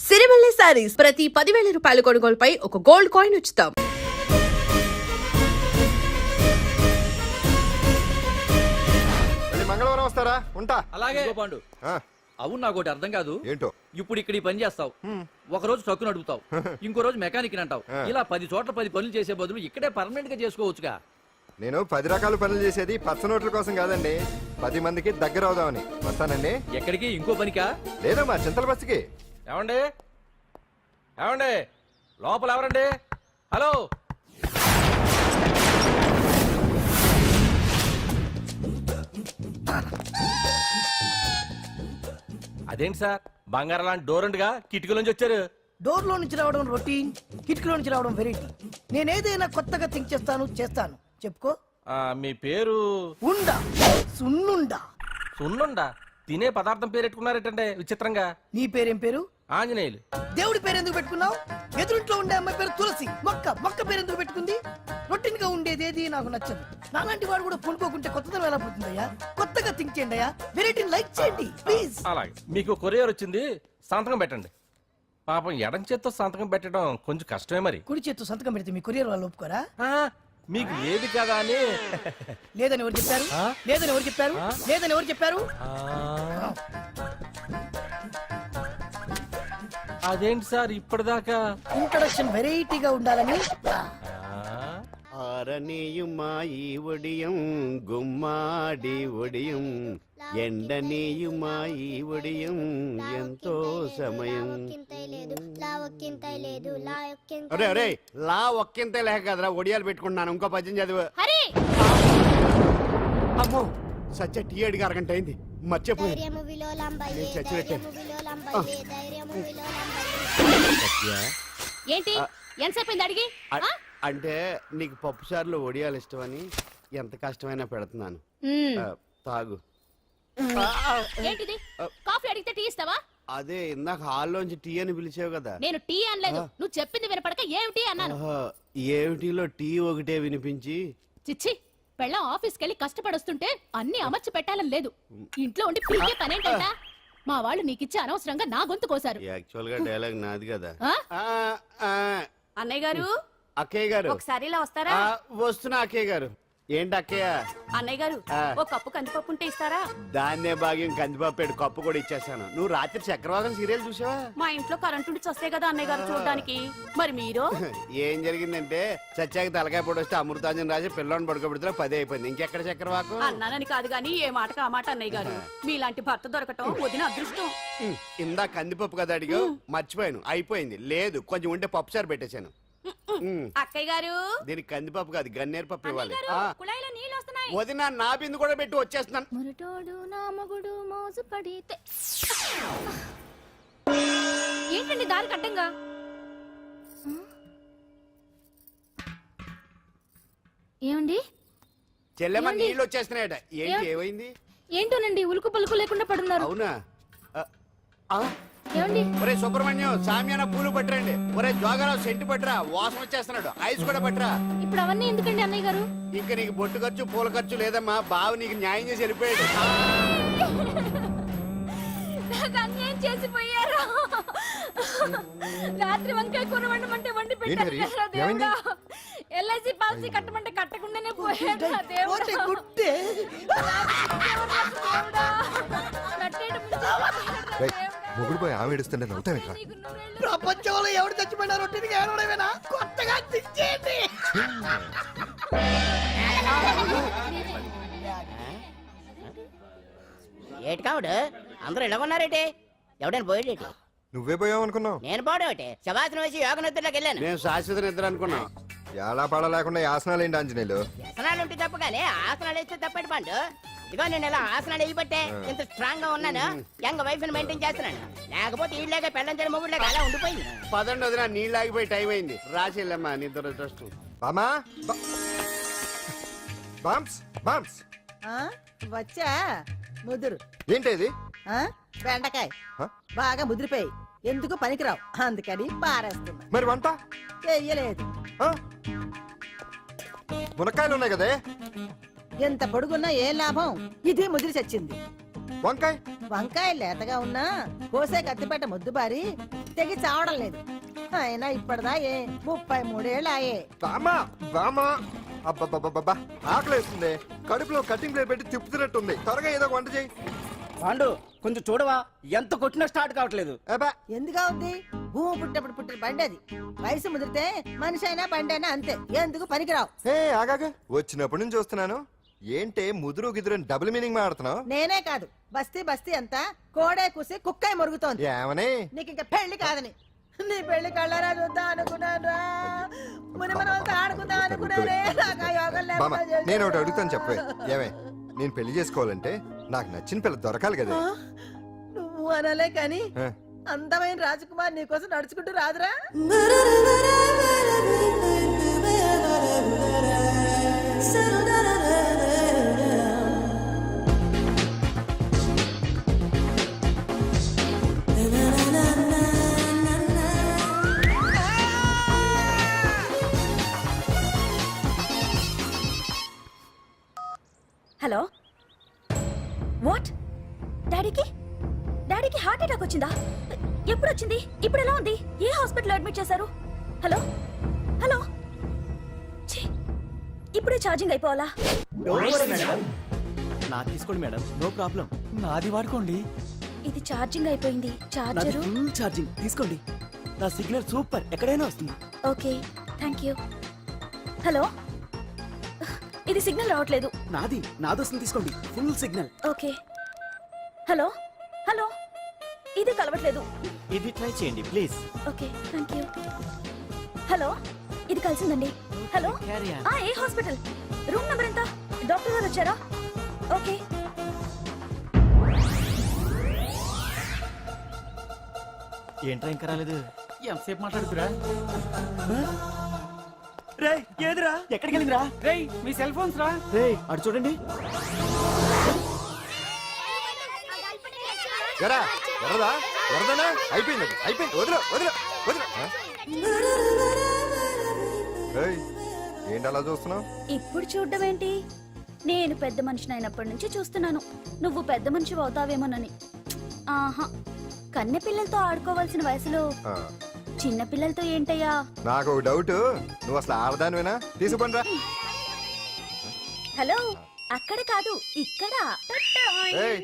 సిరిమల్లె సారీస్ ప్రతి 10,000 రూపాయల కొనుగోలుపై ఒక గోల్డ్ కాయిన్ ఉచితం. మంగళవారం వస్తారా? ఉంటా. అలాగే పాండు. అవును, నాకు ఒకటి అర్థం కాదు. ఏంటో? ఇప్పుడు ఇక్కడ ఈ పని చేస్తావు, ఒక రోజు ట్రక్కు నడుపుతావు, ఇంకో రోజు మెకానిక్ అంటావు. ఇలా 10 చోట్ల 10 పనులు చేసే బదులు ఇక్కడే పర్మనెంట్ గా చేసుకోవచ్చుగా. నేను 10 రకాల పనులు చేసేది పచ్చ నోట్ల కోసం కాదండి, 10 మందికి దగ్గర అవుదామని. వస్తానండి. ఎక్కడికి? ఇంకో పనికా? లేదా మా చింతల బస్సుకి. ఏమండి ఏమండి, లోపల ఎవరండి? హలో. అదేంటి సార్, బంగారం లాంటి డోరంట్గా కిటికీలోంచి వచ్చారు? డోర్ లో నుంచి రావడం రొటీన్, కిటికీలో నుంచి రావడం వెరైటీ. నేనేదైనా కొత్తగా థింక్ చేస్తాను. చెప్పుకో. మీ పేరు? ఉండా, సున్నుండా. సున్నుండా? తినే పదార్థం పేరు పెట్టుకున్నారేటంటే విచిత్రంగా. నీ పేరేం పేరు? ఆంజనేయులు. దేవుడి పేరు ఎందుకు పెట్టుకున్నావు? ఎదురింట్లో ఉండే అమ్మాయి పేరు తులసి. మొక్క పేరు ఎందుకు పెట్టుకుంది? రొటీన్ గా ఉండేదేది నాకు నచ్చదు. నాలాంటి వాడు కూడా పూనుకోకుంటే కొత్తదనం ఎలా పుడుతుందయ్యా? కొత్తగా థింక్ చేయండి అయ్యా, వెరైటీని లైక్ చేయండి ప్లీజ్. అలాగే. మీకు కొరియర్ వచ్చింది, సంతకం పెట్టండి. పాపం ఎడం చేత్తో సంతకం పెట్టడం కొంచెం కష్టమే. మరి కుడి చేత్తో సంతకం పెడితే మీ కొరియర్ వాళ్ళు ఒప్పుకోరా? మీకు లేదు కదా అని. లేదని ఎవరు చెప్పారు? లేదని ఎవరు చెప్పారు? అదేంటి సార్ ఇప్పటిదాకా? ఇంట్రడక్షన్ వెరైటీగా ఉండాలని. ఆరనీయుమాయి ఒడియం గుమ్మాడి ఒడియం ఎండనీయుమాయి ఒడియం ఎంతో సమయం. అరే అరే, లా ఒక్కింతే లేక కదరా ఒడియాలు పెట్టుకుంటున్నాను. ఇంకో పద్యం చదువు. అమ్మో, సత్య టీ అడిగి అరగంట అయింది, మర్చిపోయింది. ఏంటి ఎంతసేపు అడిగి? అంటే నీకు పప్పు సార్లు ఒడియాలు ఇష్టమని ఎంత కష్టమైనా పెడుతున్నాను, తాగు. ఏంటిది? కాఫీ అడిగితే టీ ఇస్తావా? అదే ఇందాక హాల్లోంచి టీ అని పిలిచావు కదా. నేను టీ అనలేదు, నువ్వు చెప్పింది వినపడక ఏమిటి అన్నాను. ఏమిటిలో టీ ఒకటే వినిపించి. చిచ్చి, పెళ్ళం ఆఫీస్కి వెళ్ళి కష్టపడొస్తుంటే అన్ని అమర్చి పెట్టాలని లేదు. ఇంట్లో ఉండి పీకే పనేంటంట? మా వాళ్ళు నీకిచ్చి అనవసరంగా నా గొంతు కోసారు. యాక్చువల్ గా డైలాగ్ నాది కదా. అన్నయ్య గారు, అక్కయ్య గారు ఒకసారి ఇలా వస్తారా? వస్తున్నా అక్కయ్య గారు. ఏంటి అక్కయ్య? అన్నయ్య గారు, ఒక కప్పు కందిపప్పు ఉంటే ఇస్తారా? దాన్నే భాగ్యం కందిపప్పు కప్పు కూడా ఇచ్చేసాను. నువ్వు రాత్రి చక్రవాకం సీరియల్ చూసావా? మా ఇంట్లో కరెంటు ఉండి వస్తే కదా అన్నయ్య గారు చూడడానికి. మరి మీరు? ఏం జరిగిందంటే సత్యాకి తలకాయ పొడి వస్తే అమృతాంజన్ రాజు పిల్లని పడుకోబెడితే 10 అయిపోయింది. ఇంకెక్కడ చక్రవాకం? అన్నానని కాదు గానీ ఏ మాటకు ఆ మాట అన్నయ్య గారు. మీలాంటి భర్త దొరకటం వదిన అదృష్టం. ఇందా కందిపప్పు కదా అడిగా, మర్చిపోయాను. అయిపోయింది. లేదు, కొంచెం ఉంటే పప్పు సార్ పెట్టేశాను. అక్కయ్య గారు, దీనికి కందిపప్పు కాదు గన్నేరు పప్పు ఇవ్వాలి. కుళాయిలో నీళ్ళు వస్తున్నాయి. వదిన నా బిందు కూడా పెట్టి వచ్చేస్తున్నాను. మురటోడు నా మగుడు మోసు పడితే. ఏంటండి దారి కట్టంగా? ఏమండి? చెల్లెమ్మ నీళ్ళు వచ్చేస్తున్నాయట. ఏంటి ఏమైంది? ఏంటోనండి, ఉలుకు పలుకు లేకుండా పడున్నారు. అవునా? ఏమండి? ఒరే సుబ్రహ్మణ్యం, సామ్యాన పూలు పట్టరండి. ఒరే జోగరావు సెంటు పట్టరా, వాసన వచ్చేస్తున్నాడు. ఐస్ కూడా పట్టరా. ఇప్పుడు అవన్నీ ఎందుకండి అన్నయ్య గారు? ఇంకా నీకు బొట్టు ఖర్చు పూల ఖర్చు లేదమ్మా. బావ నీకు న్యాయం చేసి వెళ్ళిపోయాడు. అన్యాయం చేసిపోయారు. రాత్రి వంకాయ కూర వండమంటే వండి పెట్టారు దేవుడా. ఎల్ఐసి పాలసీ కట్టమంటే కట్టకుండానే పోయాడు దేవుడా. మొగుడు పోయి ఆమె ఏడుస్తుంటే నవ్వుతావేట్రా? ప్రపంచంలో ఎవరు చచ్చిపోయినా రొటీన్ ఏడవడమేనా? కొత్తగా థింక్ చేయండి. ఏటి కావుడు అందరూ ఇలా ఉన్నారేటి? ఎవడైనా పోయేటి? నువ్వే పోయావు అనుకున్నావు. నేను పోవడం శవాసనం వేసి యోగ నిద్రలోకి వెళ్ళాను. నేను శాశ్వత నిద్ర అనుకున్నాం. ఎలా పాడ లేకుండా ఆసనాలు ఏంటి ఆంజనేయులు? ఆసనాలు ఉంటే తప్ప కానీ ఆసనాలు వేస్తే తప్పటి పండు. ఇదిగో నేను ఇలా ఆసనాలు వేయబట్టే ఇంత స్ట్రాంగ్ గా ఉన్నాను. యంగ్ వైఫ్ ని మెయింటైన్ చేస్తున్నాను. లేకపోతే ఈళ్ళగా పెళ్ళంచని మొగుళ్ళగా అలా ఉండిపోయింది. పదండి వదిన, నీళ్ళు ఆగిపోయి టైం అయింది. రాసి వెళ్ళమ్మా నిద్ర ట్రస్ట్. బామా బామ్స్ బామ్స్ వచ్చా ముదురు. ఏంటి బెండకాయ బాగా ముదిరిపోయి ఎందుకు పనికిరావు, అందుకని పారేస్తున్నా. మరి వంట చెయ్యలేదు. మునక్కాయలు ఉన్నాయి కదే. ఎంత పొడుగున్నా ఏం లాభం, ఇది ముదిరి చచ్చింది. వంకాయ వంకాయ లేతగా ఉన్నా కోసే కత్తిపేట ముద్దు బారి తెగి చావడం లేదు అయినా ఇప్పటిదా 33 ఏళ్ళు ఆయే. బామా బామా అబ్బబ్బబ్బబ్బా ఆకలేస్తుంది. కడుపులో కటింగ్ ప్లేట్ పెట్టి తిప్పుతున్నట్టుంది. త్వరగా ఏదో ఒక వంట చేయి. పాండు కొంచెం చూడవా, ఎంత కొట్టినా స్టార్ట్ కావట్లేదు. అబ్బా ఎందుగా ఉంది భూమి పుట్టినప్పుడు పుట్టిన బండి అది. వయసు ముదిరితే మనిషి అయినా బండి అయినా అంతే, ఎందుకు పనికిరావు. ఏ ఆగాగ వచ్చినప్పటి నుంచి చూస్తున్నాను. ఏంటే ముదురు గిదురు డబుల్ మీనింగ్ మాడుతున్నావు? నేనే కాదు బస్తీ బస్తీ అంతా కోడే కూసి కుక్కే మురుగుతోంది. ఏమని? నీకు ఇంకా పెళ్లి కాదని. నీ పెళ్లి కళ్ళరా చూద్దాం అనుకున్నాను రా. ముని మనవలతో ఆడుకుందాం అనుకున్నానే. నాకు ఆ యోగం బామ్మ లేకుండా చేశారు. నేను ఒకటి అడుగుతాను చెప్పే. ఏమే నేను పెళ్లి చేసుకోవాలంటే నాకు నచ్చిన పిల్ల దొరకాలి కదా. ఆ? నువ్వు అనలే కానీ ఆ, అందమైన రాజకుమార్ నీకోసం నడుచుకుంటూ రాదురా. హలో వాట్ డాడీకి హార్ట్ అటాక్ వచ్చిందా? ఎప్పుడు వచ్చింది? ఇప్పుడు ఎలా ఉంది? ఏ హాస్పిటల్ అడ్మిట్ చేశారు? హలో హలో ఛీ, ఇప్పుడే ఛార్జింగ్ అయిపోవాలా? నాకు తీసుకోండి మేడం, నో ప్రాబ్లం. నాది వాడుకోండి. ఇది ఛార్జింగ్ అయిపోయింది. నాది చార్జరు ఫుల్ ఛార్జింగ్, తీసుకోండి. నా సిగ్నల్ సూపర్, ఎక్కడైనా వస్తుంది. Okay thank you. హలో ఇది సిగ్నల్ రావట్లేదు. నాది వస్తుంది, తీసుకోండి. Full signal. Okay hello hello ఇది కలవట్లేదు. ఇది ట్రై చేయండి please. Okay thank you. Hello ఇది కలిసిందండి. Hello Carry on. ఏ హాస్పిటల్? రూమ్ నెంబర్ ఎంత? డాక్టర్ గారు వచ్చారా? ఓకే ఏంట్రా ఇంకా రాలేదు? ఎంతసేపు మాట్లాడుతురా? రే ఏదిరా, ఎక్కడికి వెళ్ళిందిరా? రే మీ సెల్ ఫోన్స్ రా. రే అటు చూడండి. ఎరా ఎర్రదా ఎర్రదనా అయిపోయింది అది. అయిపోయింది వదిలే వదిలే వదిలే. ఆ? ఏయ్, ఏంటి అలా చూస్తున్నావు? ఇప్పుడు చూడ్డం ఏంటి? నేను పెద్ద మనిషిని అయినప్పటి నుంచి చూస్తున్నాను నువ్వు పెద్ద మనిషి అవుతావేమోనని. ఆహా, కన్నె పిల్లలతో ఆడుకోవాల్సిన వయసులో చిన్న పిల్లలతో ఏంటయ్యా? నాకు ఒక డౌట్. నువ్వు అసలు ఆడదానివేనా? తీసుకుంటా. హలో అక్కడ కాదు ఇక్కడ. ఏయ్,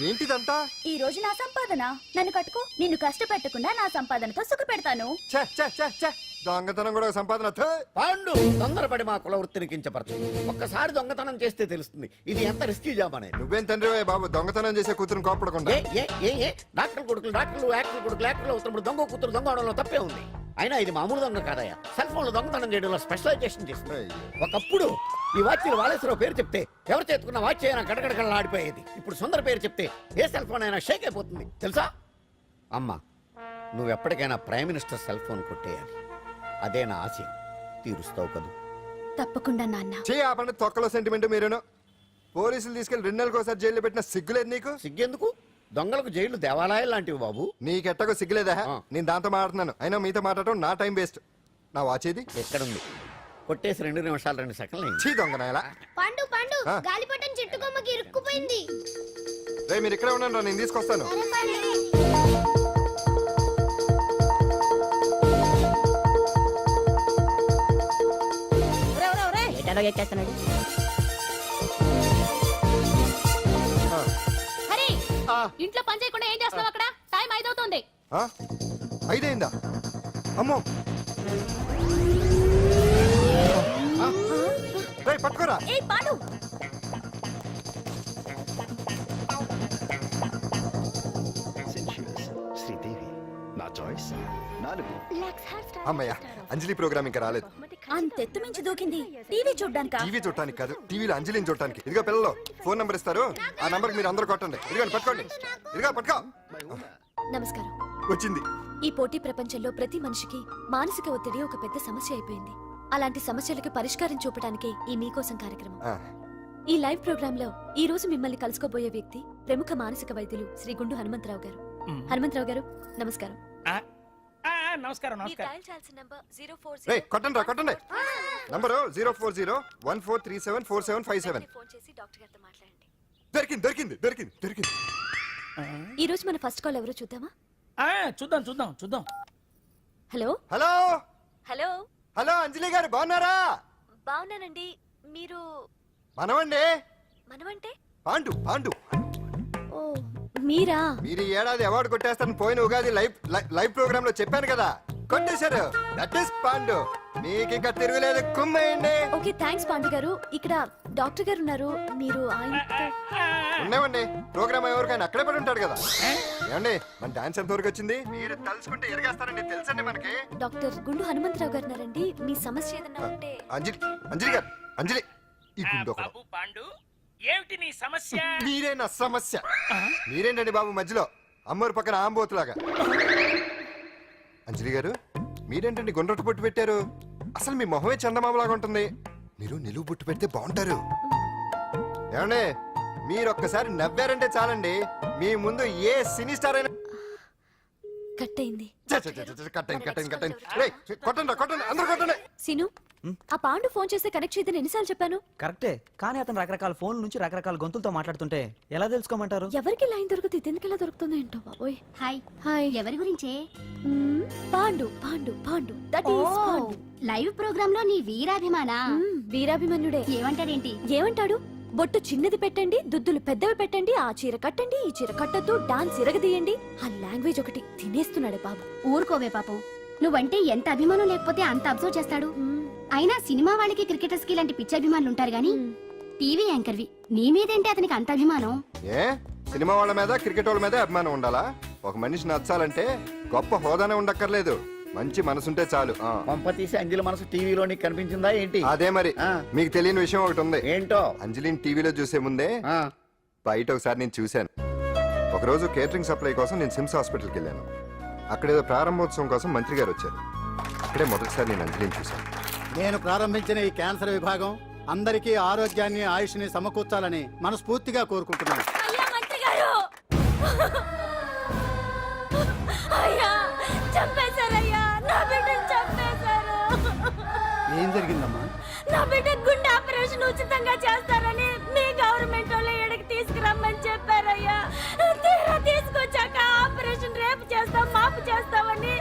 ఏంటిదంతా? ఈ రోజు నా సంపాదన. నన్ను కట్టుకో. నిన్ను కష్టపెట్టకుండా నా సంపాదనతో సుఖ పెడతాను. ఛే, ఛే, ఛే, ఛే. దొంగతనం కూడా ఒక సంపాదన. థూ. పాండు తొందరపడి మా కుల వృత్తిని కించపరచు. ఒక్కసారి దొంగతనం చేస్తే తెలుస్తుంది ఇది ఎంత రిస్కీ జాబ్ అనేది. నువ్వేం తండ్రివే బాబు, దొంగతనం చేసే కూతురుని కోపడకుండా. డాక్టర్ కొడుకులు డాక్టర్లు, యాక్టర్ కొడుకులు యాక్టర్లు అవుతున్నప్పుడు దొంగ కూతురు దొంగ అవడంలో తప్పే ఉంది. అయినా ఇది మామూలు దొంగ కాదయ్యా. సెల్ ఫోన్ లో దొంగతనం చేయడంలో స్పెషలైజేషన్ చేస్తుంది. ఒకప్పుడు ఈ వాచ్లు వాలేశ్వరరావు పేరు చెప్తే ఎవరు చేతుకున్న వాచ్ అయినా గడగడగడలా ఆడిపోయేది. ఇప్పుడు సుందర పేరు చెప్తే ఏ సెల్ ఫోన్ అయినా షేక్ అయిపోతుంది తెలుసా? అమ్మా, నువ్వు ఎప్పటికైనా ప్రైమ్ మినిస్టర్ సెల్ ఫోన్ కొట్టేయాలి. అదే నా ఆశ. తీరుస్తావు కదూ? తప్పకుండా నాన్న. చెయ్యి ఆపండి తొక్కలో సెంటిమెంట్ మీరేను. పోలీసులు తీసుకెళ్లి 2 నెలలకోసారి జైల్లో పెట్టిన సిగ్గులేదు నీకు? సిగ్గెందుకు? దొంగలకు జైలు దేవాలయాలు లాంటివి బాబు. నీకెట్టకు సిగ్గులేదా? నేను దాంతో మాట్లాడుతున్నాను. అయినా మీతో మాట్లాడటం నా టైం వేస్ట్. నా వాచేది ఎక్కడుంది? కొట్టేసి 2 నిమిషాలు 2 సెకండ్లు చీ దొంగనాయలా. పండు పండు ఆ? గాలిపటం చెట్టు కొమ్మకి ఇరుక్కుపోయింది. రే మీరు ఇక్కడే ఉండండి, నేను తీసుకొస్తాను. ఒరేయ్, ఒరేయ్, ఒరేయ్. ఎటాలో ఎక్కేస్తున్నాడు. ఆ, హరి ఇంట్లో పని చేయకుండా ఏం చేస్తున్నావు అక్కడ? టైం 5 అవుతుంది. ఆ? 5 అయిందా? అమ్మో. రేయ్, పట్టుకోరా. ఏ పాడు. శ్రీదేవి నా చాయిస్ 4. అమ్మయ్య, అంజలి ప్రోగ్రామ్ ఇంకా రాలేదు. అంతెత్తు మించి దూకింది. టీవీ చూడ్డానికా? టీవీ చూడటానికి కాదు, టీవీలో అంజలిని చూడటానికి. ఇదిగో పిల్లలు ఫోన్ నంబర్ ఇస్తారు, ఆ నంబర్ మీరు అందరూ కొట్టండి. ఇదిగోండి పట్టుకోండి. ఇదిగో పట్టుకో. నమస్కారం. వచ్చింది. ఈ పోటీ ప్రపంచంలో ప్రతి మనిషికి మానసిక ఒత్తిడి ఒక పెద్ద సమస్య అయిపోయింది. అలాంటి సమస్యలకు పరిష్కారం చూపడానికే ఈ మీకోసం కార్యక్రమం. ఆ, ఈ లైవ్ ప్రోగ్రామ్ లో ఈ రోజు మిమ్మల్ని కలుసుకోబోయే వ్యక్తి ప్రముఖ మానసిక వైద్యులు శ్రీ గుండు హనుమంతరావు గారు. హనుమంతరావు గారు నమస్కారం. నమస్కారం. రేయ్, కొట్టండి రా, కొట్టండి. నంబరు 04014374757. ఫోన్ చేసి డాక్టర్ గారితో మాట్లాడండి. దొరికింది దొరికింది దొరికింది దొరికింది. ఈ రోజు మన ఫస్ట్ కాల్ ఎవరో చూద్దామా? చూద్దాం చూద్దాం చూద్దాం. హలో హలో హలో హలో అంజలి గారు బాగున్నారా? బాగున్నానండి. మీరు మనమండి మనమంటే? పాండు పాండు. ఓ మీరా? మీరు ఈ ఏడాది అవార్డు కొట్టేస్తారని పోయిన ఉగాది లైవ్ ప్రోగ్రామ్ లో చెప్పాను కదా, కొట్టేశారు. That is Pandu. మీకు ఇంకా తిరుగులేదు, కుమ్మేయండి. ఓకే థ్యాంక్స్ పాండు గారు. ఇక్కడ డాక్టర్ గారు ఉన్నారు, మీరు ఆయనతో. ఉన్నామండి, ప్రోగ్రామ్ ఎవరికైనా అక్కడే పడి ఉంటాడు కదా. ఏమండి మన డాన్స్ ఎంత వరకు వచ్చింది? మీరు తలుచుకుంటే ఎరగేస్తారండి, తెలుసండి మనకి. డాక్టర్ గుండు హనుమంతరావు గారు ఉన్నారండి. మీ సమస్య ఏదన్నా ఉంటే. అంజలి అంజలి గారు, అంజలి ఈ గుండు ఒకడు. బాబు పాండు, ఏమిటి నీ సమస్య? మీరే నా సమస్య. మీరేంటండి బాబు మధ్యలో అమ్మోరు పక్కన ఆంబోతులాగా? అంజలి గారు మీరేంటండి గుండ్రటి బొట్టు పెట్టారు? అసలు మీ మొహమే చందమామలాగా ఉంటుంది. మీరు నిలువు బొట్టు పెడితే బాగుంటారు. ఏమండి మీరు ఒక్కసారి నవ్వారంటే చాలండి, మీ ముందు ఏ సినీ స్టార్ అయినా కట్ అయింది. కొట్టండి కొట్టండి అందరూ కొట్టండి. సీను, ఆ పాండు ఫోన్ చేస్తే కనెక్ట్ చేయదని ఎన్నిసార్లు చెప్పాను? కరెక్టే, కానీ అతను రకరకాల ఫోన్ల నుంచి రకరకాల గొంతులతో మాట్లాడుతుంటే ఎలా తెలుసుకోమంటారు? ఎవరికి లైన్ దొరుకుతుంది, దీనికి ఎలా దొరుకుతుందో ఏంటో బాబోయ్. Hi hi. ఎవరి గురించే? Pandu Pandu Pandu, that is Pandu. Live program లో నీ వీరాభిమానా? వీరాభిమన్యుడే. ఏమంటాడేంటి? ఏమంటాడు? బొట్టు చిన్నది పెట్టండి, దుద్దులు పెద్దవి పెట్టండి, ఆ చీర కట్టండి, ఈ చీర కట్టద్దు, డాన్స్ ఇరగదీయండి. ఆ లాంగ్వేజ్ ఒకటి తినేస్తున్నాడే బాబు. ఊరుకోవే పాపం, నువ్వంటే ఎంత అభిమానం లేకపోతే అంత అబ్జర్వ్ చేస్తాడు. అయినా సినిమా వాళ్ళకి క్రికెటర్స్ కి ఇలాంటి పిచ్చి అభిమానులు ఉంటారు గానీ టీవీ యాంకర్వి నీ మీదేంటి అతనికి అంత అభిమానం? ఏ సినిమా వాళ్ళ మీద క్రికెట్ వాళ్ళ మీద అభిమానం ఉండాలా? ఒక మనిషి నచ్చాలంటే గొప్ప హోదానే ఉండక్కర్లేదు, మంచి మనసుంటే చాలు. పంప తీసి అంజలి మనసు టీవీలో నీకు కనిపించిందా ఏంటి? అదే మరి. మీకు తెలియని విషయం ఒకటి ఉంది. ఏంటో? అంజలిని టీవీలో చూసే ముందే బయట ఒకసారి నేను చూశాను. ఒకరోజు కేటరింగ్ సప్లై కోసం నేను సిమ్స్ హాస్పిటల్కి వెళ్ళాను. అక్కడేదో ప్రారంభోత్సవం కోసం మంత్రి గారు వచ్చారు. అక్కడే మొదటిసారి నేను అంజలిని చూశాను. నేను ప్రారంభించిన ఈ క్యాన్సర్ విభాగం అందరికీ ఆరోగ్యాన్ని ఆయుష్ని సమకూర్చాలని మనస్ఫూర్తిగా కోరుకుంటున్నాను. అయ్యా మంత్రి గారు, అయ్యా చంపేశారయ్యా, నా బిడ్డను చంపేశారు. ఏం జరిగిందమ్మా? నా బిడ్డ గుండె ఆపరేషన్ ఉచితంగా చేస్తారని మీ గవర్నమెంట్ వాళ్ళు ఇక్కడికి తీసుకురమ్మని చెప్పారయ్యా. తీరా తీసుకొచ్చాక ఆపరేషన్ రేపు చేస్తాం మాపు చేస్తామని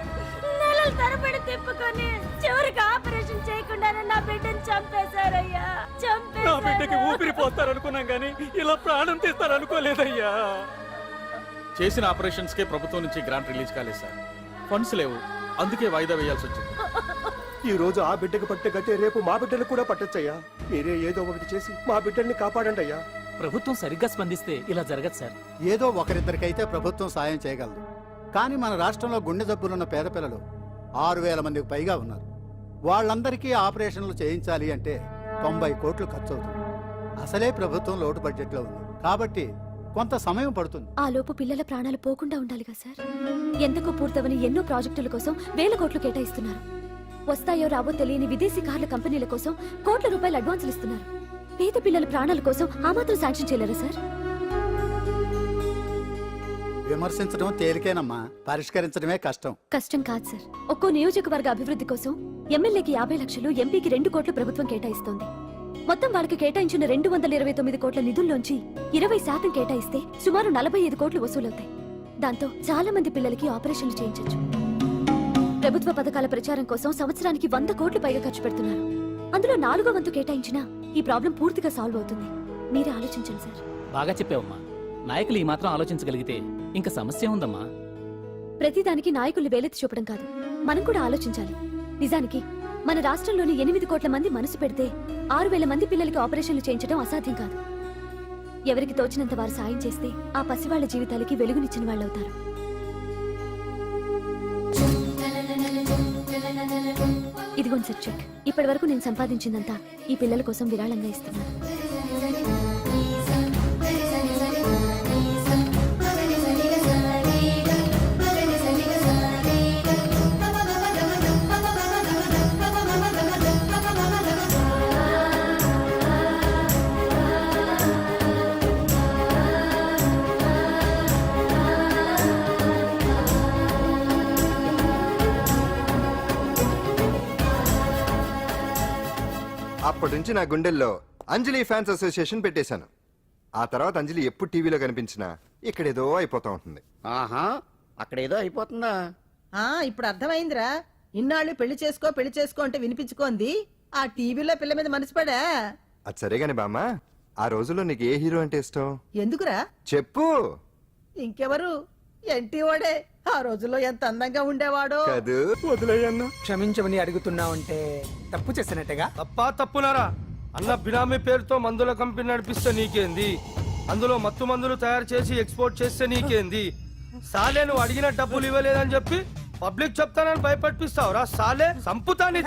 నెలల తరబడి తిప్పుకొని చివరికి ఆపరేషన్ చేయకుండానే నా బిడ్డను చంపేశారయ్యా. నా బిడ్డకి ఊపిరి పోస్తారనుకున్నాం గానీ ఇలా ప్రాణం తీస్తారనుకోలేదయ్యా. చేసిన ఆపరేషన్స్ కే ప్రభుత్వం నుంచి గ్రాంట్ రిలీజ్ కాలేదు సార్, ఫండ్స్ లేవు, అందుకే వాయిదా వేయాల్సి వచ్చింది. ఈ రోజు ఆ బిడ్డకు పట్టే గట్టే రేపు మా బిడ్డలు కూడా పట్టొచ్చయ్యా. మీరే ఏదో ఒకటి చేసి మా బిడ్డల్ని కాపాడండి అయ్యా. ప్రభుత్వం సరిగ్గా స్పందిస్తే ఇలా జరగదు సార్. ఏదో ఒకరిద్దరికైతే ప్రభుత్వం సాయం చేయగలదు, కానీ మన రాష్ట్రంలో గుండె జబ్బులున్న పేద పిల్లలు 6,000 మందికి పైగా ఉన్నారు. వాళ్ళందరికీ ఆపరేషన్లు చేయించాలి అంటే 90 కోట్లు ఖర్చు అవుతుంది. అసలే ప్రభుత్వం లోటు బడ్జెట్లో ఉంది కాబట్టి కొంత సమయం పడుతుంది. ఆ లోపు పిల్లల ప్రాణాలు పోకుండా ఉండాలిగా సార్. ఎంతకు పూర్తవని ఎన్నో ప్రాజెక్టుల కోసం వేల కోట్లు కేటాయిస్తున్నారు. వస్తాయో రావో తెలియని విదేశీ కార్ల కంపెనీల కోసం కోట్ల రూపాయలు అడ్వాన్సులు ఇస్తున్నారు. పేద పిల్లల ప్రాణాల కోసం ఆ మాత్రం శాంక్షన్ చేయలేరా సార్? విమర్శించడం తేలికేనమ్మా, పరిష్కరించడమే కష్టం. కష్టం కాదు సార్. ఒక్కో నియోజకవర్గ అభివృద్ధి కోసం ఎమ్మెల్యేకి 50 లక్షలు, ఎంపీకి 2 కోట్లు ప్రభుత్వం కేటాయిస్తోంది. మొత్తం వాళ్ళకి కేటాయించిన 229 కోట్ల నిధుల్లోంచి 20% కేటాయిస్తే సుమారు 45 కోట్లు వసూలవుతాయి. దాంతో చాలా మంది పిల్లలకి ఆపరేషన్లు చేయించొచ్చు. ప్రభుత్వ పథకాల ప్రచారం కోసం సంవత్సరానికి 100 కోట్లు పైగా ఖర్చు పెడుతున్నారు. అందులో 4వ వంతు కేటాయించినా ఈ ప్రాబ్లం పూర్తిగా సాల్వ్ అవుతుంది. మీరే ఆలోచించండి సార్. బాగా చెప్పావమ్మా. నాయకులు ఈ మాత్రం ఆలోచించగలిగితే ఇంకా సమస్య ఉందమ్మా. ప్రతిదానికి నాయకుల్ని వేలెత్తి చూపడం కాదు, మనం కూడా ఆలోచించాలి. నిజానికి మన రాష్ట్రంలోని 8 కోట్ల మంది మనసు పెడితే 6,000 మంది పిల్లలకి ఆపరేషన్లు చేయించడం అసాధ్యం కాదు. ఎవరికి తోచినంత వారు సాయం చేస్తే ఆ పసివాళ్ల జీవితాలకి వెలుగునిచ్చిన వాళ్ళవుతారు. ఇదిగోండి సార్ చెక్. ఇప్పటి వరకు నేను సంపాదించిందంతా ఈ పిల్లల కోసం విరాళంగా ఇస్తున్నాను. అప్పటి నుంచి నా గుండెల్లో అంజలి ఫ్యాన్స్ అసోసియేషన్ పెట్టేశాను. ఆ తర్వాత అంజలి ఎప్పుడు టీవీలో కనిపించినా ఇక్కడేదో అయిపోతా ఉంటుంది. ఆహా అక్కడ ఏదో అయిపోతుందా? ఇప్పుడు అర్థమైందిరా. ఇన్నాళ్ళు పెళ్లి చేసుకో అంటే వినిపించుకోంది ఆ టీవీలో పిల్ల మీద మనసు పడా. అది సరే గాని బామ్మ, ఆ రోజుల్లో నీకు ఏ హీరో అంటే ఇష్టం? ఎందుకురా? చెప్పు. ఇంకెవరు? ఎన్టీ వాడే. ఆ రోజుల్లో ఎంత అందంగా ఉండేవాడో. కాదు, వదిలేయన్నా. క్షమించమని అడుగుతున్నావంటే తప్పు చేసినట్టుగా. తప్పునారా అన్న బినామీ పేరుతో మందుల కంపెనీ నడిపిస్తే నీకేంది? అందులో మత్తు మందులు తయారు చేసి ఎక్స్పోర్ట్ చేస్తే నీకేంది? సాలే నువ్వు అడిగిన డబ్బులు ఇవ్వలేదని చెప్పి పబ్లిక్ చెప్తానని భయపడిపిస్తావురా? సాలే సంపుతాని.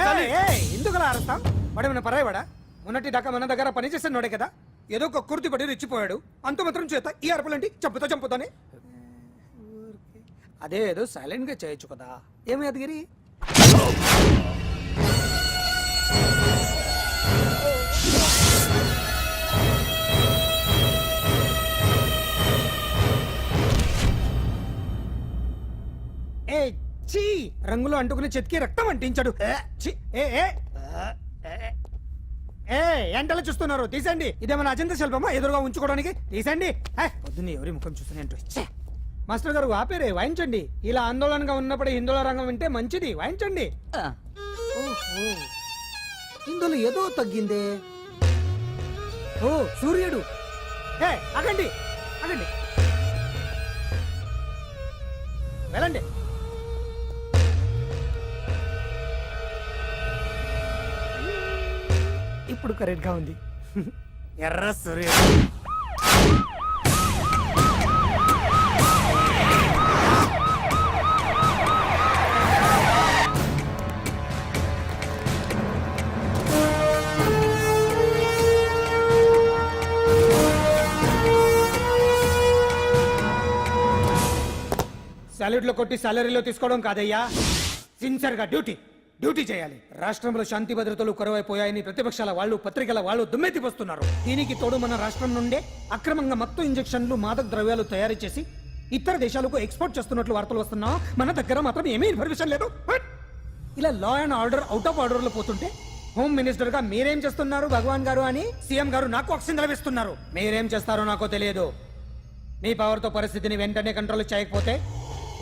ఎందుకు అలా అరుస్తాం? వాడేమైనా పరాయవాడా? మొన్నటి దాకా మన దగ్గర పని చేస్తున్నాడే కదా, ఏదో ఒక కుర్తి పడి రెచ్చిపోయాడు. అంత మాత్రం చేత ఈ అరపలేంటి? చంపుతానే. అదే ఏదో సైలెంట్ గా చేయొచ్చు కదా. ఏమి అదిగిరి? రంగులో అంటుకుని చెతికి రక్తం అంటించాడు. ఎంటలో చూస్తున్నారు, తీసండి. ఇదేమన్నా అజంత శిల్పమా ఎదురుగా ఉంచుకోవడానికి? తీసండి. పొద్దున్నే ఎవరి ముఖం చూస్తున్నాయంటో. మాస్టర్ గారు ఆపేరే, వాయించండి. ఇలా ఆందోళనగా ఉన్నప్పుడు హిందువుల రంగం వింటే మంచిది, వాయించండి. ఇందులో ఏదో తగ్గిందే. ఓ సూర్యుడు. ఆగండి వెళ్ళండి. ఇప్పుడు కరెక్ట్ గా ఉంది. ఎర్ర సూర్యుడు. సాలరీలో కొట్టి సాలరీలో తీసుకోవడం కాదయ్యా, సిన్సియర్ గా డ్యూటీ చేయాలి. రాష్ట్రంలో శాంతి భద్రతలు కరువైపోయాయని ప్రతిపక్షాల వాళ్ళు, పత్రికల వాళ్ళు దుమ్మెత్తి వస్తున్నారు. దీనికి తోడు మన రాష్ట్రం నుండే అక్రమంగా మత్తు ఇంజెక్షన్లు, మాదక ద్రవ్యాలు తయారు చేసి ఇతర దేశాలకు ఎక్స్పోర్ట్ చేస్తున్నట్లు వార్తలు వస్తున్నా మన దగ్గర మాత్రం ఏమీ ఇన్ఫర్మేషన్ లేదు. ఇలా law and order out of order లో పోతుంటే హోమ్ మినిస్టర్ గా మీరేం చేస్తున్నారు భగవాన్ గారు అని సీఎం గారు నాకు ఆక్సిజన్ లభిస్తున్నారు. మీరేం చేస్తారో నాకు తెలియదు. మీ పవర్ తో పరిస్థితిని వెంటనే కంట్రోల్ చేయకపోతే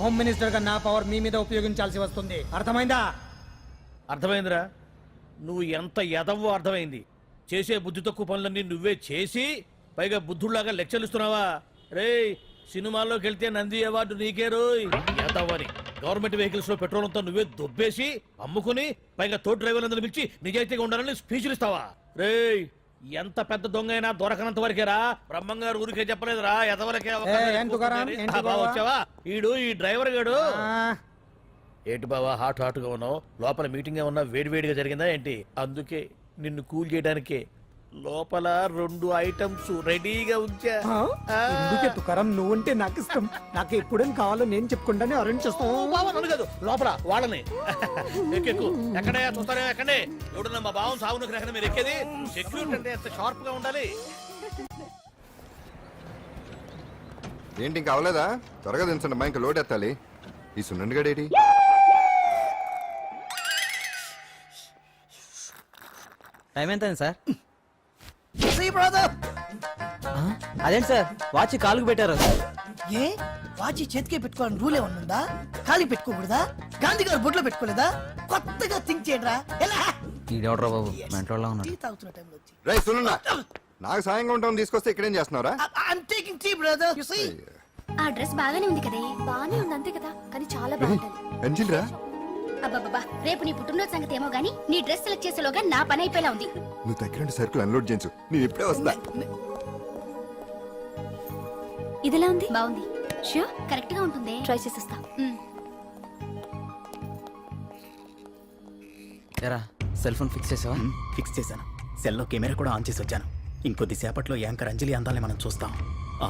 హోమ్ మినిస్టర్ గా నా పవర్ మీ మీద ఉపయోగించాల్సి వస్తుంది. అర్థమైందా? అర్థమైందిరా. నువ్వు ఎంత ఎదవో అర్థమైంది. చేసే బుద్ధి తక్కువ పనులన్నీ నువ్వే చేసి పైగా బుద్ధుళ్లాగా లెక్చర్లు ఇస్తున్నావా? రేయ్, సినిమాల్లోకి వెళ్తే నంది అవార్డు నీకే రోయ్ ఎదవని. గవర్నమెంట్ వెహికల్స్ లో పెట్రోల్ అంతా నువ్వే దొబ్బేసి అమ్ముకుని పైగా తోటి డ్రైవర్లందరూ పిలిచి నిజాయితీగా ఉండాలని స్పీచ్లు ఇస్తావా? రేయ్, ఎంత పెద్ద దొంగ అయినా దొరకనంత వరకేరా. బ్రహ్మంగారు ఊరికే చెప్పలేదురా, ఎదవలకే వచ్చావా? ఈడు ఈ డ్రైవర్ గాడు. ఏంటి బావా హాట్గా ఉన్నావు? లోపల మీటింగ్ ఏమన్నా వేడివేడిగా జరిగిందా ఏంటి? అందుకే నిన్ను కూల్ చేయడానికే లోపల 2 ఐటమ్స్ రెడీగా ఉంచా. తుకారం, నువ్వుంటే నాకు ఇష్టం. నాకు ఎప్పుడేం కావాలో నేను చెప్పుకుంటానే అరేంజ్ చేస్తాను. కాదు, లోపల వాళ్ళని ఎక్కెక్కు. ఎక్కడయ్యా చూస్తారా? ఎక్కడే ఎవడన్నా మా బావం సాగునకు ఎక్కడ మీరు ఎక్కేది? సెక్యూరిటీ అంటే ఎంత షార్ప్ గా ఉండాలి. ఏంటి ఇంకా అవలేదా? త్వరగా దించండి అమ్మా, ఇంకా లోడ్ ఎత్తాలి. ఈ సున్నండి గడేటి? టైం ఎంత సార్? బ్రదర్, అదేంటి సార్ వాచ్ కాలుకు పెట్టారు? ఏ వాచి చేతికే పెట్టుకోవాలని రూల్ ఏమన్నా ఉందా? ఖాళీ పెట్టుకోకూడదా? గాంధీ గారు బొట్లో పెట్టుకోలేదా? కొత్తగా థింక్ చేయండిరా. ఎలా ఈడెవడ్రా బాబు మెంటోళ్ళ ఉన్నాడు. టీ తాగుతున్న టైంలో వచ్చి రేయ్ సునన్నా, నాకు సాయంగా ఉంటాం తీసుకొస్తే ఇక్కడేం చేస్తున్నారా? I'm taking tea, brother. You see? ఆ డ్రెస్ బాగానే ఉంది కదే. బానే ఉంది అంతే కదా, కానీ చాలా బాగుంటది. అంజిల్ రా, అబ్బబ్బబ్బా, రేపు నీ పుట్టినరోజు సంగతి ఏమో గానీ నీ డ్రెస్ సెలెక్ట్ చేసేలోగా నా పని అయిపోయేలా ఉంది. నువ్వు దగ్గర సరుకులు అన్లోడ్ చేయించు, నేను ఇప్పుడే వస్తా. ఇదిలా ఉంది? బాగుంది. ష్యూర్? కరెక్ట్ గా ఉంటుంది. ట్రై చేసిస్తా. ఎరా సెల్ ఫోన్ ఫిక్స్ చేసావా? ఫిక్స్ చేశాను. సెల్లో కెమెరా కూడా ఆన్ చేసి వచ్చాను. ఇంకొద్దిసేపట్లో యాంకర్ అంజలి అందాలని మనం చూస్తాం,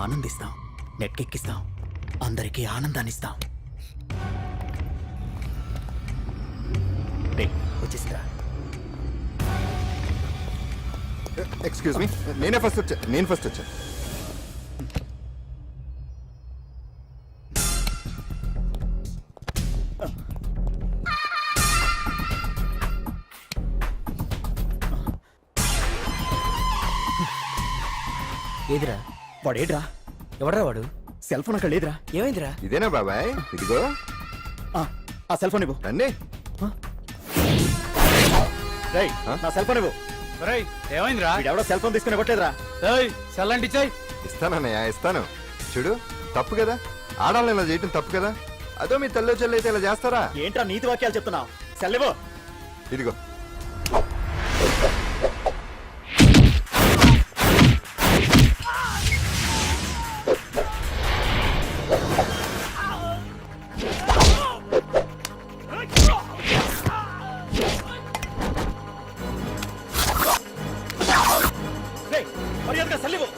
ఆనందిస్తాం, నెట్కెక్కిస్తాం, అందరికీ ఆనందాన్ని ఇస్తాం. వచ్చేసిందా? ఎక్స్క్యూజ్ మీ, నేను ఫస్ట్ వచ్చా. ఏదిరా వాడేడ్రా? ఎవడరా వాడు? సెల్ ఫోన్ అక్కడ లేదురా. ఏమైందిరా? ఇదేనా బాబాయ్? ఇదిగో ఆ సెల్ ఫోన్ ఇవ్వు. రండి. రేయ్, నా సెల్ ఫోన్ ఇవ్వు. ఏమైందిరా? వీడెవడో సెల్ ఫోన్ తీసుకుని ఇవ్వట్లేదురా. సెల్ అంటే ఇచ్చాయి. ఇస్తానన్నయ్య, ఇస్తాను. చూడు, తప్పు కదా, ఆడాలని ఇలా చేయటం తప్పు కదా. అదో మీ తల్లో చెల్లి అయితే ఇలా చేస్తారా? ఏంట్రా నీతి వాక్యాలు చెప్తున్నావు? సెల్ ఇవ్వు. ఇదిగో. రేయ్, మర్యాదగా సెల్ ఇవ్వు.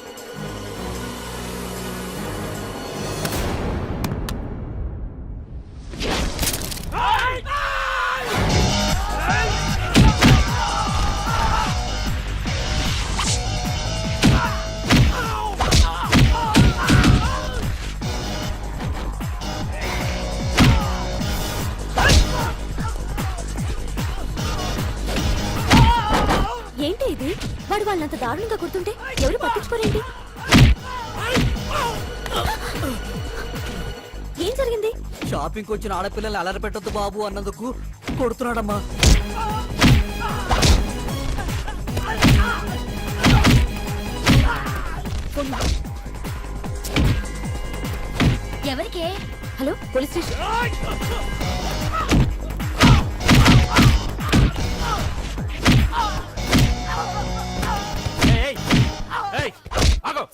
ఏంటి ఇది? వాడు వాళ్ళంత దారుణంగా కొడుతుంటే ఎవరు పట్టించుకోరేంటి? ఏం జరిగింది? షాపింగ్ వచ్చిన ఆడపిల్లల్ని అలరి పెట్టొద్దు బాబు అన్నందుకు కొడుతున్నాడమ్మా. ఎవరికే? Hello, police station.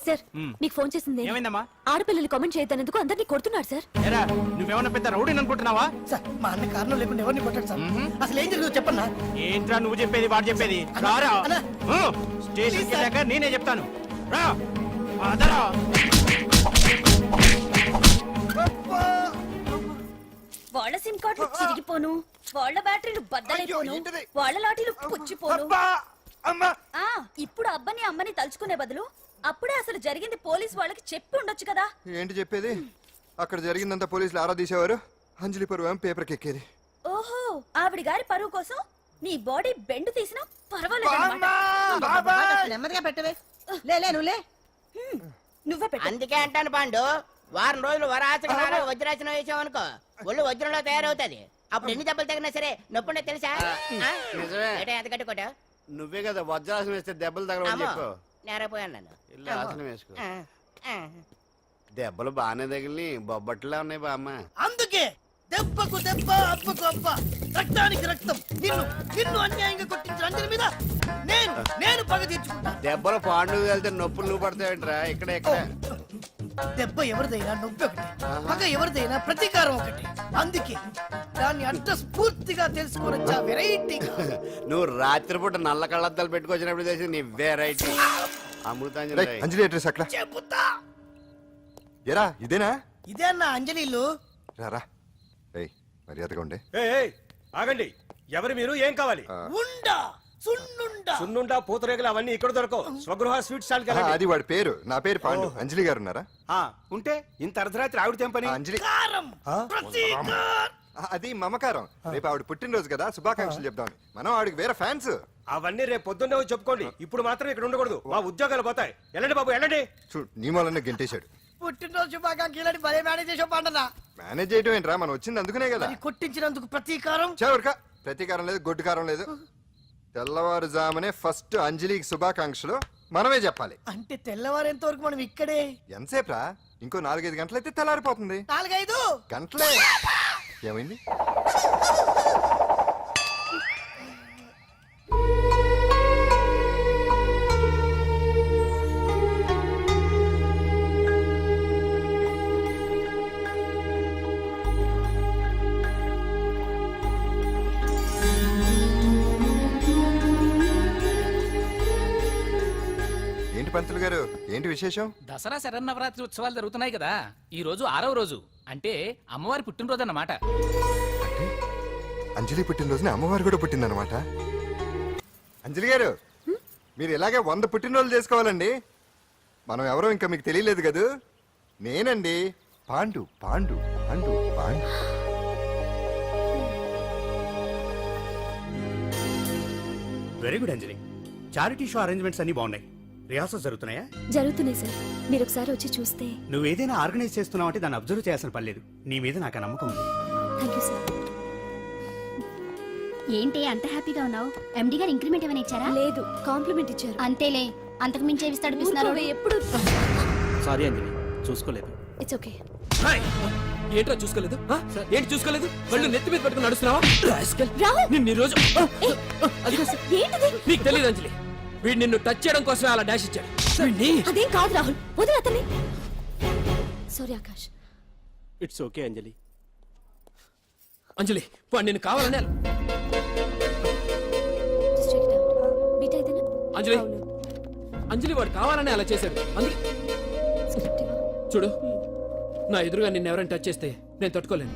సార్, మీకు ఫోన్ చేసింది ఏమైందమ్మా? ఆడపిల్లలు కామెంట్ చేయొద్దనేందుకు అందరినీ కొడుతున్నాడు సార్. ఏరా, నువ్వేమన్నా పెద్ద రౌడీని అనుకుంటున్నావా? సార్ మా అన్న కారణం లేకుండా ఎవరిని కొట్టాడు సార్. అసలు ఏం జరుగుతుందో చెప్పన్నా. ఏంట్రా నువ్వు చెప్పేది వాడు చెప్పేది? రారా అన్నా. స్టేషన్కి వెళ్ళాక నేనే చెప్తాను. రా అదరా. వాళ్ళ సిమ్ కార్డులు చిరిగిపోను, వాళ్ళ బ్యాటరీలు బద్దలైపోను, వాళ్ళ లాఠీలు పుచ్చిపోను. ఇప్పుడు అబ్బని అమ్మని తలుచుకునే బదులు అప్పుడే అసలు జరిగింది పోలీస్ వాళ్ళకి చెప్పి ఉండొచ్చు కదా. ఏంటి చెప్పేది? అక్కడ జరిగిందంతా పోలీసులు ఆరా తీసేవారు, అంజలి పరువు పేపర్కి ఎక్కేది. ఓహో, ఆవిడ గారి పరువు కోసం నీ బాడీ బెండ్ తీసినా పర్వాలేదు. నెమ్మదిగా పెట్టవే. లే నువ్వులే. నువ్వే పెట్టు. అందుకే అంటాను పాండు, వారం రోజులు వరాచకనాలు వజ్రాసనం వేసామనుకో ఒళ్ళు వజ్రంలో తయారవుతుంది. అప్పుడు ఎన్ని దెబ్బలు తగినా సరే నొప్పుండే తెలుసా? ఎంత కట్టుకోటా? నువ్వే కదా వజ్రాసనం వేస్తే దెబ్బలు తగలవని చెప్పు. నేరపోయాను నన్ను. ఇల్లు ఆసనం వేసుకో. దెబ్బలు బాగానే తగిలి బొబ్బట్లా ఉన్నాయి బామ్మ. అందుకే దెబ్బకు దెబ్బ, అబ్బకు అబ్బ, రక్తానికి రక్తం. నిన్ను అన్యాయంగా కొట్టించిన అంజలి మీద నేను పగ తీర్చుకుంటా. దెబ్బలు పాండు వెళ్తే నొప్పులు నువ్వు పడతాయంటరా. ఇక్కడ దెబ్బ ఎవరిదైనా నొప్పి ఒకటి, పగ ఎవరిదైనా ప్రతీకారం ఒకటి. అందుకే దాన్ని అంత స్ఫూర్తిగా తెలుసుకోవచ్చా వెరైటీ. నువ్వు రాత్రిపూట నల్ల కళ్ళద్దాలు పెట్టుకొచ్చినప్పుడు తెలిసి నీ వెరైటీ అమృతాంజలి. అంజలి అడ్రస్ అక్కడ. చెబుతా. ఎరా ఇదేనా? ఇదే అన్న అంజలి ఇల్లు. రారా. ఏయ్, మర్యాదగా ఉండే. ఆగండి, ఎవరు మీరు? ఏం కావాలి? ఉండా సున్నుండా సున్నుండా పూతరేగలు అవన్నీ ఇక్కడ దొరకవు. స్వగృహ స్వీట్ స్టాల్ అది వాడి పేరు. నా పేరు పాండు. అంజలి గారు ఉన్నారా? ఉంటే ఇంత అర్ధరాత్రి ఆవిడ తెంపని. అంజలి కారం ప్రతీకారం. అది మమకారం. రేపు ఆవిడ పుట్టినరోజు కదా, శుభాకాంక్షలు చెప్దామని. మనం ఆవిడకి వేరే ఫ్యాన్స్. అవన్నీ రేపు పొద్దున్నే వచ్చి చెప్పుకోండి. ఇప్పుడు మాత్రం ఇక్కడ ఉండకూడదు, మా ఉద్యోగాలు పోతాయి. వెళ్ళండి బాబు వెళ్ళండి. చూడు, నీ మూలనే గెంటేశాడు. పుట్టినరోజు శుభాకాంక్షలు భలే మేనేజ్ చేసావు పండనా. మేనేజ్ చేయటం ఏంట్రా, మనం వచ్చింది అందుకునే కదా. కొట్టించినందుకు ప్రతీకారం. చవరక ప్రతీకారం లేదు, గొడ్డుకారం లేదు. తెల్లవారుజామునే ఫస్ట్ అంజలికి శుభాకాంక్షలు మనమే చెప్పాలి. అంటే తెల్లవారేంత వరకు మనం ఇక్కడే. ఎంతసేపురా? ఇంకో 4-5 గంటలైతే తెల్లారిపోతుంది. 4-5 గంటలే. ఏమైంది? పంతులు గారు, ఏంటి విశేషం? దసరా శరన్నవరాత్రి ఉత్సవాలు జరుగుతున్నాయి కదా. ఈ రోజు 6వ రోజు, అంటే అమ్మవారి పుట్టినరోజు అన్నమాట. అంజలి పుట్టినరోజున అమ్మవారు కూడా పుట్టిందన్నమాట. అంజలి గారు, మీరు ఇలాగే 100 పుట్టినరోజులు చేసుకోవాలండి. మనం ఎవరో ఇంకా మీకు తెలియలేదు కదూ. నేనండి, పాండు. పాండు పాండు పాండు. వెరీ గుడ్ అంజలి. చారిటీ షో అరేంజ్మెంట్స్ అన్ని బాగున్నాయి. రిహార్సల్ జరుగుతున్నాయా? జరుగుతున్నాయి సార్. మీరు ఒకసారి వచ్చి చూస్తే. నువ్వు ఏదైనా ఆర్గనైజ్ చేస్తున్నావు అంటే దాన్ని అబ్జర్వ్ చేయాల్సిన పని లేదు. నీ మీద నాకు ఆ నమ్మకం ఉంది. Thank you sir. ఏంటి అంత హ్యాపీగా ఉన్నావు? ఎండి గారు ఇంక్రిమెంట్ ఏమైనా ఇచ్చారా? లేదు, కాంప్లిమెంట్ ఇచ్చారు. అంతేలే, అంతకు మించి ఏవిస్తాడు పిస్తున్నారు. ఎప్పుడు. సారీ అంజలి, చూసుకోలేదు. It's okay. ఏంట్రా చూసుకోలేదు? ఏంటి చూసుకోలేదు? వాళ్ళు నెత్తి మీద పట్టుకుని నడుస్తున్నావా? రాహుల్, నిన్ను ఈ రోజు ఏంటిది? నీకు తెలియదు అంజలి, వీడు నిన్ను టచ్ చేయడం కోసం అలా డాష్ ఇచ్చాడు. అదేం కాదు రాహుల్, వదిలే అతన్ని. సారీ ఆకాష్. ఇట్స్ ఓకే అంజలి. అంజలి, వాడు నిన్ను కావాలనే Just check it out. Beat అయితేనా? అంజలి, అంజలి వాడు కావాలనే అలా చేశాడు. అందుకే Script ఇవ్వు. చూడు, నా ఎదురుగా నిన్ను ఎవరైనా టచ్ చేస్తే నేను తట్టుకోలేను.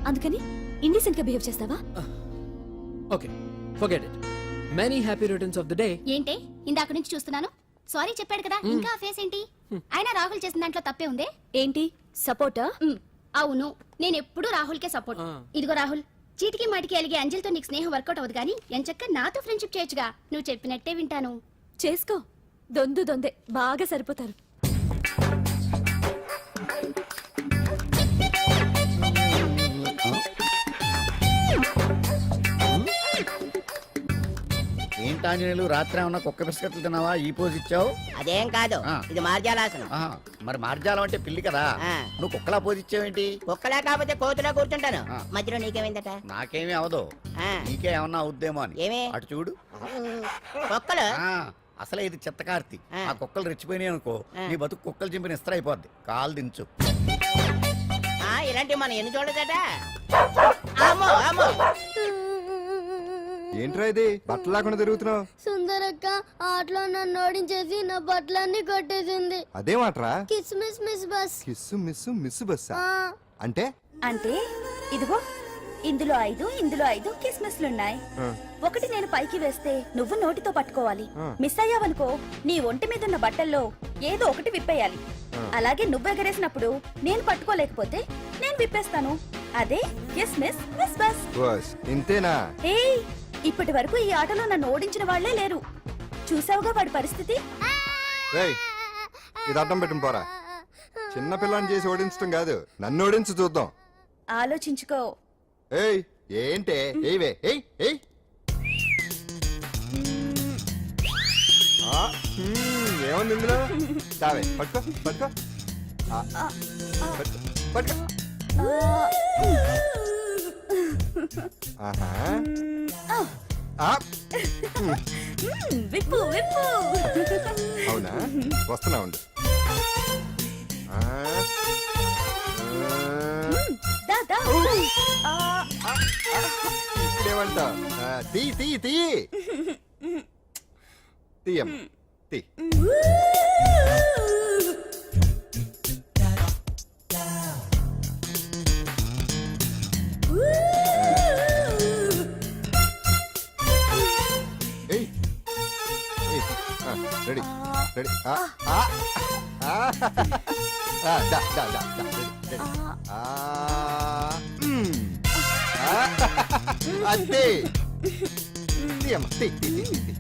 అందుకని ఇండిసెంట్ గా బిహేవ్ చేస్తావా? Okay, forget it. Many happy returns of the day. ఏంటి ఇందాక నుంచి చూస్తున్నాను? సారీ చెప్పాడు కదా, ఇంకా ఆ ఫేస్ ఏంటి? అయినా రాహుల్ చేసిన దాంట్లో తప్పే ఉందే. ఏంటి సపోర్టా? అవును, నేను ఎప్పుడు రాహుల్ కే సపోర్ట్. ఇదిగో రాహుల్, చీటికి మాటికి అలిగే అంజలితో నీకు స్నేహం వర్కౌట్ అవ్వదు కానీ ఎంచక్క నాతో ఫ్రెండ్షిప్ చేయొచ్చుగా. నువ్వు చెప్పినట్టే వింటాను. చేసుకో, దొందే బాగా సరిపోతారు. ఏంటాంజనేయులు రాత్రి ఏమన్నా కుక్క బిస్కెట్లు తిన్నావా? ఈ పోజ్ ఇచ్చావు. అదేం కాదు, ఆ. ఇది మార్జాలాసనం. ఆహా, మరి మార్జాలం అంటే పిల్లి కదా, ఆ. నువ్వు కుక్కలా పోజ్ ఇచ్చావేంటి? కుక్కలా కాకపోతే కోతులా కూర్చుంటాను. ఆ. మధ్యలో నీకేమైందట? నాకేమీ అవదు, ఆ. నీకే ఏమన్నా అవుద్దేమో అని. ఏమి? అటు చూడు. కుక్కలు ఆ, అసలే ఇది చిత్తకార్తి. ఆ. ఆ కుక్కలు రెచ్చిపోయినాయి అనుకో, ఆ. నీ బతుకు కుక్కలు చింపిన ఇస్త్ర అయిపోద్ది. కాలు దించు. ఇలాంటివి మనం ఎన్ని చూడదట. అమ్మో అమ్మో, ఏంట్రా ఇది బట్టలు లేకుండా తిరుగుతున్నావు? సుందరక్క ఆటలో నన్ను ఓడించేసి నా బట్టలన్నీ కొట్టేసింది. అదేమాట్రా? Kiss miss miss bus. Kiss miss miss బస్సా అంటే? అంటే ఇదిగో ఇందులో 5 కిస్మిస్లున్నాయి. ఒకటి నేను పైకి వేస్తే నువ్వు నోటితో పట్టుకోవాలి. మిస్ అయ్యావనుకో నీ ఒంటి మీద ఉన్న బట్టల్లో ఏదో ఒకటి విప్పేయాలి. అలాగే నువ్వు ఎగరేసినప్పుడు నేను పట్టుకోలేకపోతే నేను విప్పేస్తాను. అదే కిస్మిస్ మిస్ బస్. బస్ ఇంతేనా? ఏయ్, ఇప్పటి వరకు ఈ ఆటలో నన్ను ఓడించిన వాళ్లే లేరు. చూసావుగా వాడి పరిస్థితి. రేయ్, ఇది అడ్డం పెట్టిన పోరా. చిన్న పిల్లని చేసి ఓడించడం కాదు, నన్ను ఓడించి చూద్దాం. ఆలోచించుకో. ఏయ్ ఏంటే? ఏవే ఏయ్ ఏయ్. ఏముంది ఇందులో? చావే పట్టుకో పట్టుకో. పట్టుకో. ఆహా. విప్పు విప్పు. అవునా, వస్తున్నా ఉండు. ఇప్పుడేమంట? తీ తీ తీ తీయం తీ. Ready ready. అదే తీయమ్మ తీ తీ తీ.